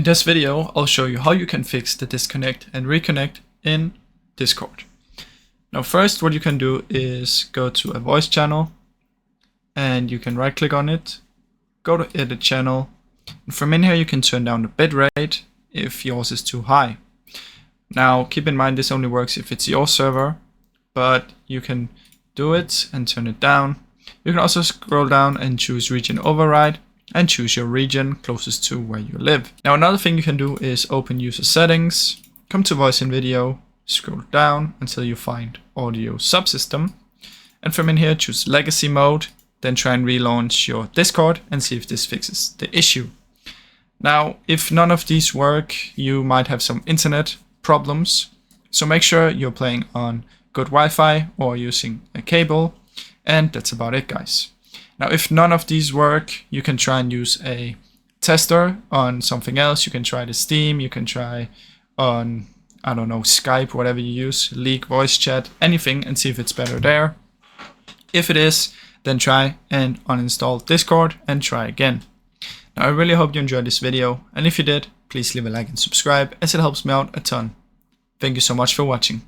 this video, I'll show you how you can fix the disconnect and reconnect in Discord. Now first, what you can do is go to a voice channel and you can right click on it, go to edit channel, and from in here you can turn down the bitrate if yours is too high. Now keep in mind this only works if it's your server, but you can do it and turn it down. You can also scroll down and choose region override and choose your region closest to where you live. Now another thing you can do is open user settings, come to voice and video, scroll down until you find audio subsystem, and from in here choose legacy mode, then try and relaunch your Discord and see if this fixes the issue. Now if none of these work, you might have some internet problems, so make sure you're playing on good Wi-Fi or using a cable, and that's about it, guys. Now if none of these work, you can try and use a tester on something else. You can try the Steam, you can try on, I don't know, Skype, whatever you use, Leak, voice chat, anything, and see if it's better there. If it is, then try and uninstall Discord and try again. Now I really hope you enjoyed this video, and if you did, please leave a like and subscribe as it helps me out a ton. Thank you so much for watching.